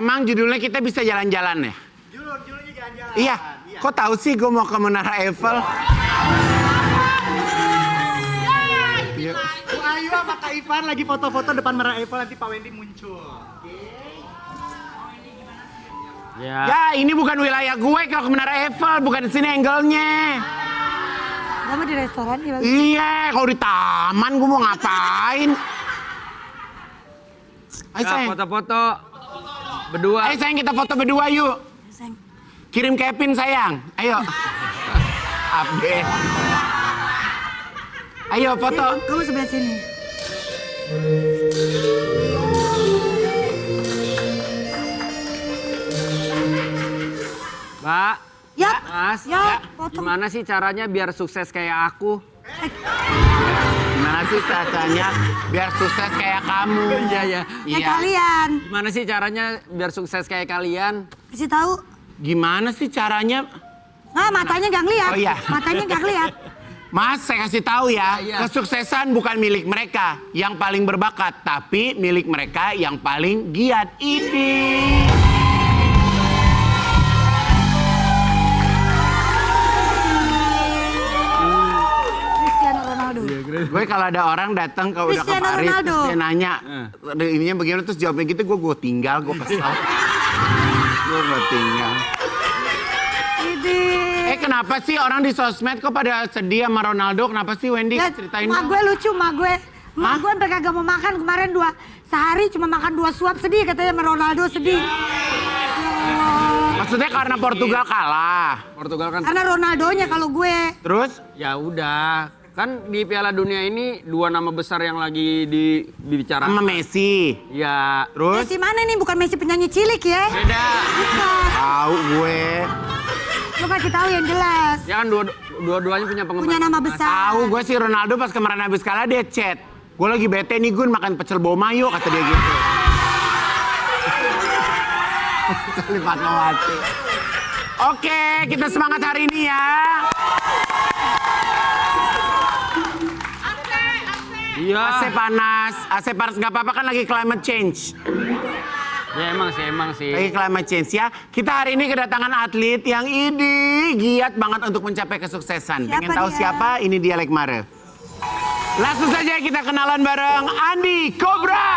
Emang judulnya kita bisa jalan-jalan ya? Judulnya jalan-jalan. Iya. Kok tahu sih gue mau ke Menara Eiffel? Bu Ayu sama Kak Ivan lagi foto-foto depan Menara Eiffel, nanti Pak Wendy muncul. Ya, ini bukan wilayah gue kalau ke Menara Eiffel, bukan di sini angle-nya. Kamu di restoran ya? Iya, kalau di taman gue mau ngapain? Ayo sayang. Foto-foto berdua. Ayo sayang, kita foto berdua yuk. Sayang. Kirim Kevin sayang. Ayo. Update. Ayo foto. Kamu sebelah sini. Mbak. Ya. Mas. Ya, foto. Gimana sih caranya biar sukses kayak aku? Gimana sih caranya biar sukses kayak kamu? Iya, iya. Kayak kalian. Gimana sih caranya biar sukses kayak kalian? Kasih tahu. Gimana sih caranya? Nah, matanya nggak ngeliat. Oh, iya. Matanya nggak ngeliat. Mas, saya kasih tahu ya, Iya. kesuksesan bukan milik mereka yang paling berbakat, tapi milik mereka yang paling giat. Ini. Cristiano Ronaldo. Gue kalau ada orang datang udah ke Cristiano Paris, Ronaldo. terus dia nanya, ininya bagaimana, terus jawabnya gitu, gue tinggal, gue kesel. Gue tinggal. Ini. Kenapa sih orang di sosmed kok pada sedih sama Ronaldo? Kenapa sih Wendy? Ya, Ceritain mak dong. gue lucu, mak gue. Mak gue sampai kagak mau makan kemarin sehari cuma makan 2 suap, sedih katanya sama Ronaldo, sedih. Maksudnya karena Portugal kalah. Portugal kan. Karena Ronaldonya kalau gue. Terus? Ya udah. Kan di Piala Dunia ini 2 nama besar yang lagi dibicarakan. Sama Messi. Ya. Terus? Messi mana nih? Bukan Messi penyanyi cilik ya? Beda. Bukan. Tahu gue. Lu kasih tahu yang jelas. Ya kan dua-duanya punya penggemar. Punya nama besar. Tahu gue sih Ronaldo pas kemarin habis kalah dia chat. Gue lagi bete nih Gun makan pecel boma yuk kata dia gitu. Salih Fatmawati. Oke, kita semangat hari ini ya. Iya. AC panas nggak apa-apa kan lagi climate change. Ya emang sih. Lagi climate change ya. Kita hari ini kedatangan atlet yang ini giat banget untuk mencapai kesuksesan. Siapa Pengen tahu dia? siapa? Ini dia Lekmare. Langsung saja kita kenalan bareng Andi Cobra.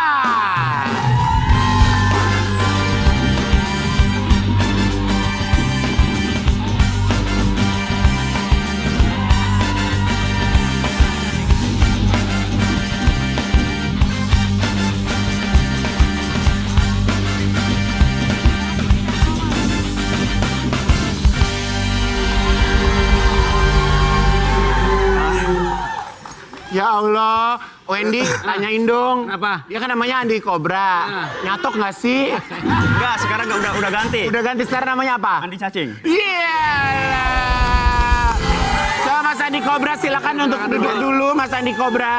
Ya Allah, Wendy tanyain dong. Kenapa? Dia kan namanya Andi Cobra. Nyatok nggak sih? Enggak, sekarang udah ganti. Udah ganti sekarang namanya apa? Andi Cacing. Iya. Coba Mas Andi Cobra silakan untuk duduk dulu Mas Andi Cobra.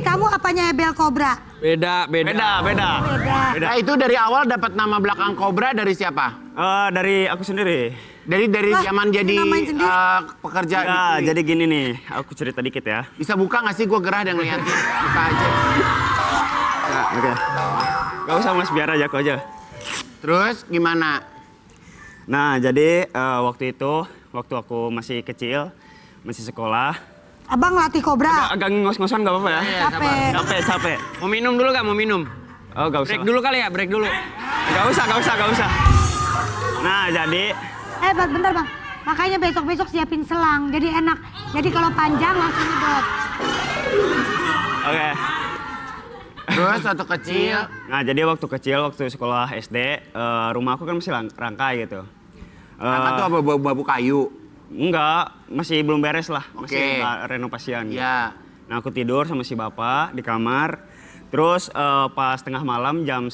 Kamu apanya Ebel Cobra? Beda. Beda. Nah itu dari awal dapat nama belakang Cobra dari siapa? Dari aku sendiri. Dari Wah, zaman jadi namain sendiri? pekerja. Ya, gitu. jadi gini nih, aku cerita dikit ya. Bisa buka nggak sih? Gue gerah dan ngeliatin. Buka aja. Oke. Gak usah mas, biar aja aku aja. Terus gimana? Nah, jadi waktu itu, waktu aku masih kecil, masih sekolah. Abang latih Cobra. Agak ngos-ngosan gak apa-apa ya? Capek. Capek. Mau minum dulu gak? Mau minum? Oh, gak usah. Break dulu kali ya, break dulu. Gak usah. Nah, jadi... Bentar bang. Makanya besok-besok siapin selang. Jadi enak. Jadi kalau panjang langsung nyedot. Oke. Terus waktu kecil. Nah, jadi waktu kecil, waktu sekolah SD, rumah aku kan masih rangkai gitu. Apa tuh babu kayu? Enggak, masih belum beres lah. Masih Oke. renovasian. Gitu. Ya. Nah, aku tidur sama si bapak di kamar. Terus pas tengah malam jam 1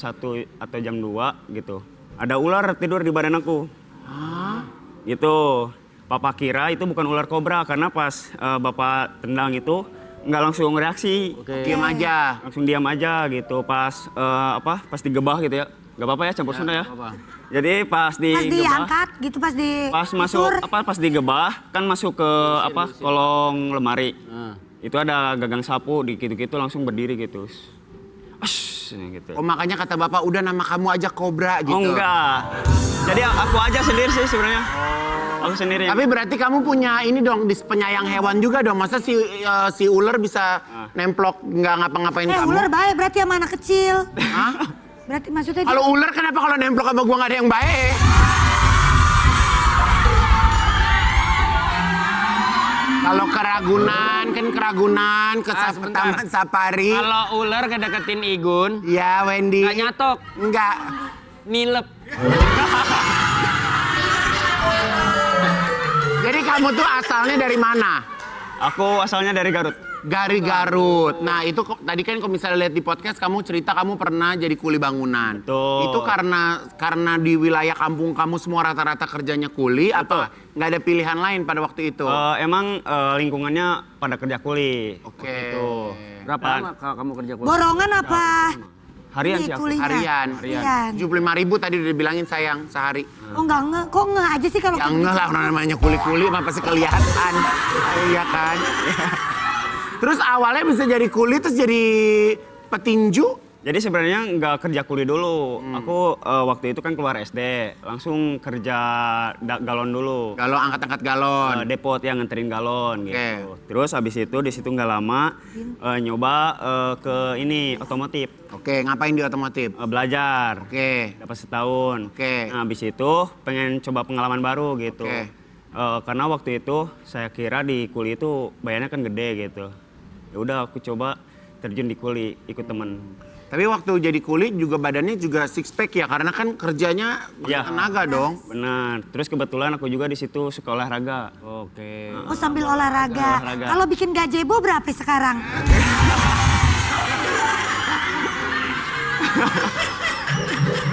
atau jam 2 gitu. Ada ular tidur di badan aku. Gitu. Papa kira itu bukan ular kobra karena pas bapak tendang itu nggak langsung reaksi. Diam aja. Langsung diam aja gitu. Pas pas digebah gitu ya. Gak apa-apa ya campur Sunda ya. Jadi pas Pas digebah. diangkat gitu Pas masuk pas digebah kan masuk ke kolong lemari. Itu ada gagang sapu di gitu-gitu langsung berdiri gitu. gitu. Oh makanya kata bapak udah nama kamu aja Cobra gitu. Oh enggak. Jadi aku aja sendiri sih sebenarnya. Aku sendiri. Tapi berarti kamu punya ini dong, penyayang hewan juga dong. Masa si ular bisa nemplok nggak ngapa-ngapain kamu? Ular baik berarti sama anak kecil. Hah? Berarti maksudnya Kalau ular kenapa kalau nemplok sama gua nggak ada yang baik? Kalau keragunan ke sebentar. Taman Safari. Kalau ular kedeketin Igun, Ya Wendy. nggak nyatok, Enggak. nilep. Jadi kamu tuh asalnya dari mana? Aku asalnya dari Garut. Dari Garut. Nah itu tadi kan kalau misalnya lihat di podcast kamu cerita kamu pernah jadi kuli bangunan. Betul. Itu karena di wilayah kampung kamu semua rata-rata kerjanya kuli atau nggak ada pilihan lain pada waktu itu? Emang lingkungannya pada kerja kuli. Oke. Gitu. Berapa Dan lama kamu kerja kuliah? borongan apa? Harian Ini sih aku. kulinya? Harian. Harian. 75.000 tadi udah dibilangin sayang sehari. Oh enggak nge, kok nge aja sih kalau Ya enggak lah namanya kuli-kuli mah pasti kelihatan. Iya kan? Terus awalnya bisa jadi kuli terus jadi petinju. Jadi sebenarnya nggak kerja kuli dulu. Aku waktu itu kan keluar SD, langsung kerja galon dulu. Kalau angkat-angkat galon. Depot yang nganterin galon gitu. Oke. Terus habis itu di situ nggak lama nyoba ke ini otomotif. Oke, ngapain di otomotif? Belajar. Oke. Dapat setahun. Oke. Nah, habis itu pengen coba pengalaman baru gitu. Oke. Karena waktu itu saya kira di kuli itu bayarnya kan gede gitu. Ya udah aku coba terjun di kuli ikut temen. Tapi waktu jadi kuli juga badannya juga six pack ya karena kan kerjanya Ya. tenaga dong. Benar. Terus kebetulan aku juga di situ suka olahraga. Oke. Oh sambil olahraga. Olahraga. Kalau bikin gazebo berapa sekarang?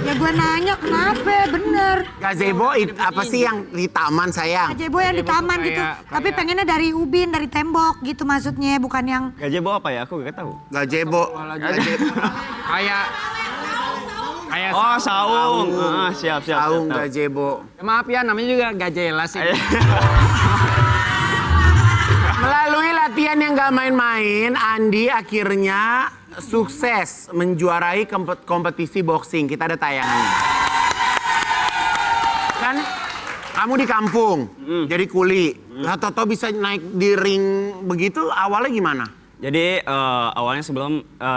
Ya gue nanya kenapa bener. Gazebo apa sih yang di taman sayang? Gazebo yang di taman gitu. Tapi pengennya dari ubin, dari tembok gitu maksudnya. Bukan yang Gazebo apa ya? Aku gak tahu. Gazebo. Kayak Oh, saung. Siap. Saung tahu. gazebo. maaf ya namanya juga gak jelas sih. Melalui latihan yang gak main-main, Andi akhirnya sukses menjuarai kompetisi boxing. Kita ada tayangannya. Kan kamu di kampung, jadi kuli. Lah Toto bisa naik di ring begitu, awalnya gimana? Jadi awalnya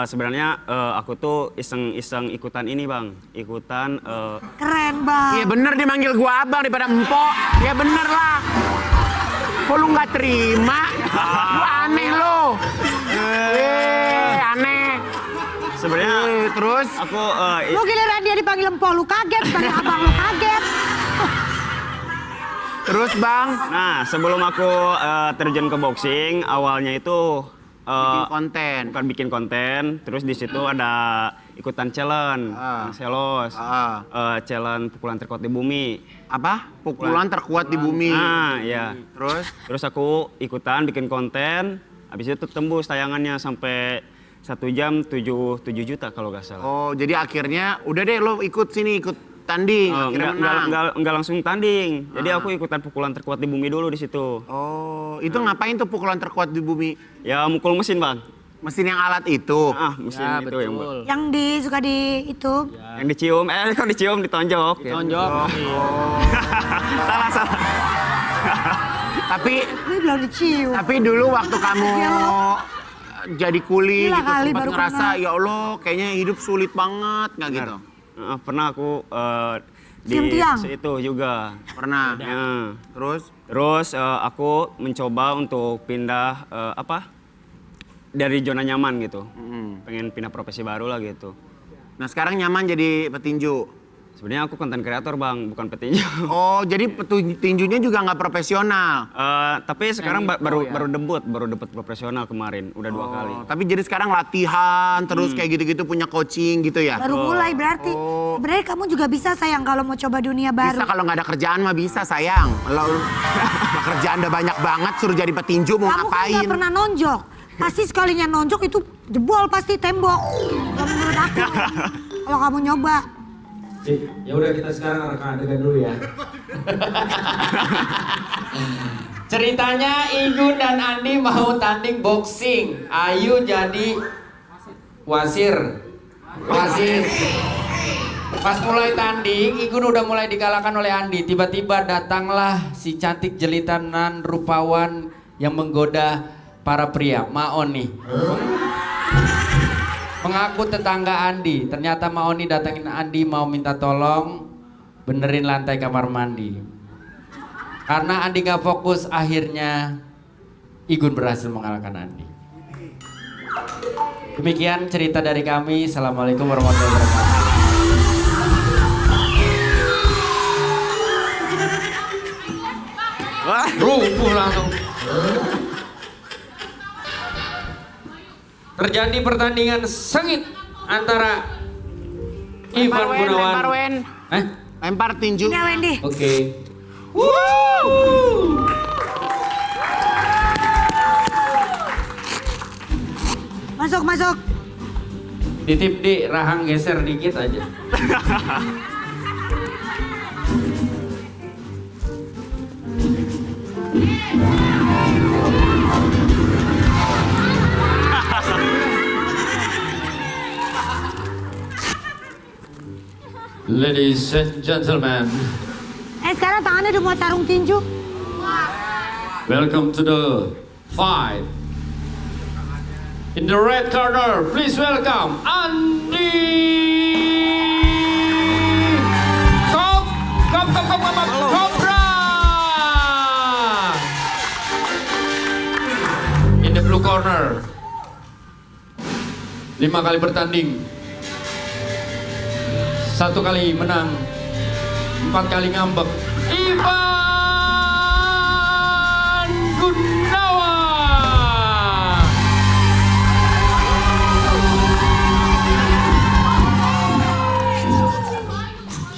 sebenarnya aku tuh iseng-iseng ikutan ini bang, ikutan keren bang. Iya bener dia manggil gua abang daripada empok. Ya bener lah. Kok lu nggak terima? Lu aneh lo. Aneh. sebenarnya Terus? aku Lu giliran dia dipanggil empok lu kaget, dipanggil abang lu kaget. Terus bang? nah sebelum aku terjun ke boxing awalnya itu Bikin konten. bukan bikin konten, terus di situ ada ikutan challenge, selos, challenge pukulan terkuat di bumi. Apa? Pukulan terkuat di bumi. Nah, ya. Terus? Aku ikutan bikin konten, habis itu tembus tayangannya sampai 1 jam 7 juta kalau nggak salah. Oh, jadi akhirnya udah deh lo ikut sini, ikut tanding. Akhirnya menang. Enggak langsung tanding. Jadi aku ikutan pukulan terkuat di bumi dulu di situ. Oh, itu ngapain tuh pukulan terkuat di bumi? Ya mukul mesin, Bang. Mesin yang alat itu. Mesin Ya, itu yang betul. Yang suka di itu. yang dicium, kok dicium ditonjok. Tonjok. salah. Tapi Gue belum dicium. dulu waktu kamu jadi kuli Gila gitu kali, sempat baru ngerasa kenal. ya Allah kayaknya hidup sulit banget nggak gitu? Pernah aku di Cium tiang? situ juga. Pernah. Ya. Terus? Aku mencoba untuk pindah dari zona nyaman gitu. Pengen pindah profesi baru lah gitu. Nah sekarang nyaman jadi petinju. Sebenarnya aku konten kreator bang, bukan petinju. Oh jadi petinjunya juga nggak profesional. Tapi sekarang baru debut profesional kemarin, udah 2 kali. Tapi jadi sekarang latihan terus kayak gitu-gitu punya coaching gitu ya? Baru mulai berarti. Sebenarnya kamu juga bisa sayang kalau mau coba dunia baru. Bisa kalau nggak ada kerjaan mah bisa sayang. Kalau kerjaan udah banyak banget suruh jadi petinju mau Kamu kan ngapain? gak pernah nonjok. Pasti sekalinya nonjok itu jebol pasti tembok. Kalau menurut aku ya. Kalau kamu nyoba. Ya udah kita sekarang reka adegan dulu ya. Ceritanya Igun dan Andi mau tanding boxing. Ayu jadi wasir. Wasit. Pas mulai tanding, Igun udah mulai dikalahkan oleh Andi. Tiba-tiba datanglah si cantik jelitanan rupawan yang menggoda para pria, Maoni. Mengaku tetangga Andi. Ternyata Maoni datangin Andi mau minta tolong benerin lantai kamar mandi. Karena Andi gak fokus, akhirnya Igun berhasil mengalahkan Andi. Demikian cerita dari kami. Assalamualaikum warahmatullahi wabarakatuh. Wah, Rubuh langsung. Terjadi pertandingan sengit antara Ivan Gunawan. Lempar Wen. Lempar tinju. Ini Wendy. Oke. Masuk. Titip di rahang geser dikit aja. Ladies and gentlemen, Sekarang tangannya udah mau sarung tinju. welcome to the fight. In the red corner, please welcome Andi Cobra. In the blue corner, 5 kali bertanding, 1 kali menang, 4 kali ngambek, Ivan Gunawan.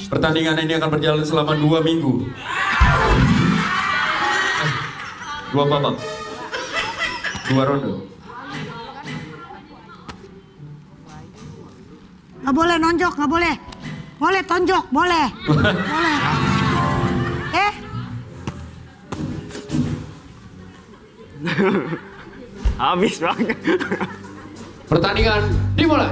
Pertandingan ini akan berjalan selama 2 minggu. 2 babak, 2 ronde. Nggak boleh nonjok, nggak boleh. Boleh tonjok, boleh. Boleh. habis banget. Pertandingan dimulai.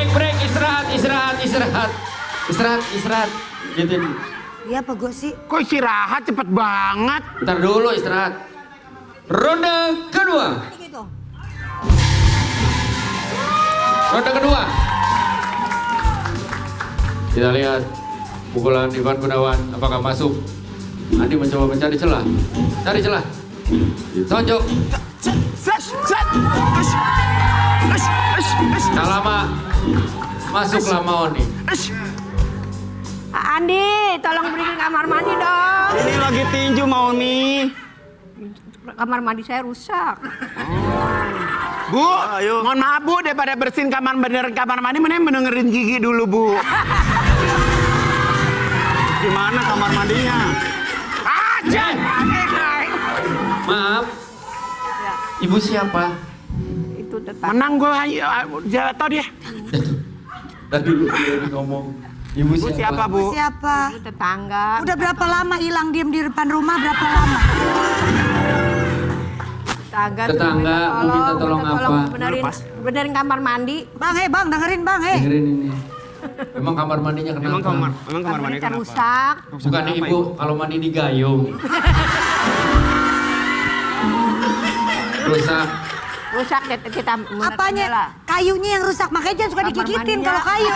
Break, istirahat. Gitu. Iya apa gue sih? Kok istirahat cepet banget? Ntar dulu istirahat. Ronde kedua. Gitu. Ronde kedua. Kita lihat pukulan Ivan Gunawan apakah masuk. Andi mencoba mencari celah. Cari celah. Tonjok. Tak lama masuklah Maoni. Andi, tolong berikan kamar mandi dong. Ini lagi tinju mau nih. Kamar mandi saya rusak. Bu, mohon maaf Bu, daripada bersihin kamar mandi, mending mendengerin Gigi dulu Bu. Gimana kamar mandinya? Aja. Maaf. Ibu siapa? Itu tetap. Menang gue, jatuh dia. Tadi dulu dia ngomong. Ibu Bu siapa Bu? Siapa? Itu tetangga. Udah berapa lama hilang diem di depan rumah? Berapa lama? Tetangga, minta tolong apa? Benerin kamar mandi. Bang, dengerin bang, Dengerin ini. Emang kamar mandinya kenapa? Emang kamar mandi Kamarnya kenapa? rusak. Bukan ibu, kalau mandi digayung. Rusak. Rusak kita Apanya? Kayunya yang rusak, makanya jangan suka Kamar digigitin mandinya. kalau kayu.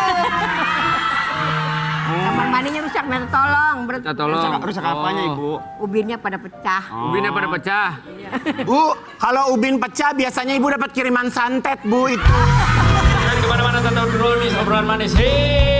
Kamar mandinya rusak, minta tolong. Minta tolong. Rusak apanya Ibu? Ubinnya pada pecah. Ubinnya pada pecah. Bu, kalau ubin pecah biasanya Ibu dapat kiriman santet Bu itu. Dan kemana-mana tetap dulu nih obrolan manis. Hei.